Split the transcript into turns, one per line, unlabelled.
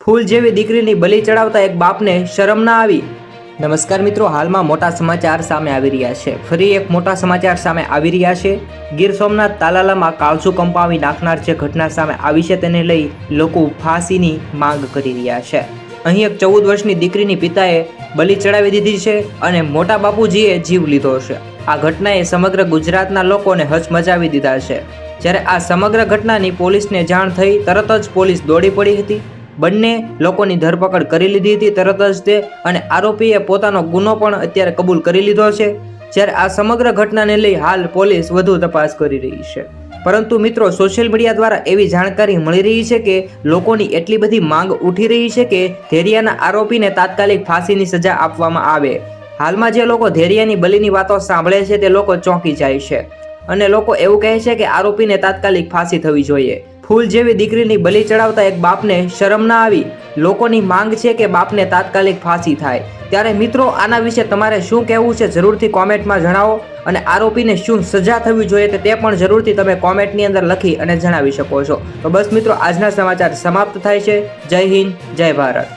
ફૂલ જેવી દીકરીની બલી ચડાવતા એક બાપને શરમ ના આવી। નમસ્કાર મિત્રો, હાલમાં મોટા સમાચાર સામે આવી રહ્યા છે। ફરી એક મોટા સમાચાર સામે આવી રહ્યા છે। ગીર સોમનાથ તાલાલામાં કાળસું કંપાવી નાખનાર જે ઘટના સામે આવી છે તેને લઈ લોકો ફાંસીની માંગ કરી રહ્યા છે। અહીં એક 14 વર્ષની દીકરીની પિતાએ બલી ચડાવી દીધી છે અને મોટા બાપુજીએ જીવ લીધો છે। આ ઘટનાએ સમગ્ર ગુજરાતના લોકોને હચમચાવી દીધા છે। જ્યારે આ સમગ્ર ઘટનાની પોલીસને જાણ થઈ, તરત જ પોલીસ દોડી પડી હતી। બંને લોકોની ધરપકડ કરી લીધી હતી તરત જ તે, અને આરોપીએ પોતાનો ગુનો પણ અત્યારે કબૂલ કરી લીધો છે। જ્યારે આ સમગ્ર ઘટનાને લઈ હાલ પોલીસ વધુ તપાસ કરી રહી છે। પરંતુ મિત્રો, સોશિયલ મીડિયા દ્વારા એવી જાણકારી મળી રહી છે કે લોકોની એટલી બધી માંગ ઉઠી રહી છે કે ધેરિયાના આરોપીને તાત્કાલિક ફાંસીની સજા આપવામાં આવે। હાલમાં જે લોકો ધેરિયાની બલીની વાતો સાંભળે છે તે લોકો ચોંકી જાય છે અને લોકો એવું કહે છે કે આરોપીને તાત્કાલિક ફાંસી થવી જોઈએ। ફૂલ જેવી દીકરીની બલી ચડાવતા એક બાપને શરમ ના આવી। લોકોની માંગ છે કે બાપને તાત્કાલિક ફાંસી થાય। ત્યારે મિત્રો, આના વિશે તમારે શું કહેવું છે જરૂરથી કોમેન્ટમાં જણાવો, અને આરોપીને શું સજા થવી જોઈએ તે પણ જરૂરથી તમે કોમેન્ટની અંદર લખી અને જણાવી શકો છો। તો બસ મિત્રો, આજના સમાચાર સમાપ્ત થાય છે। જય હિન્દ, જય ભારત।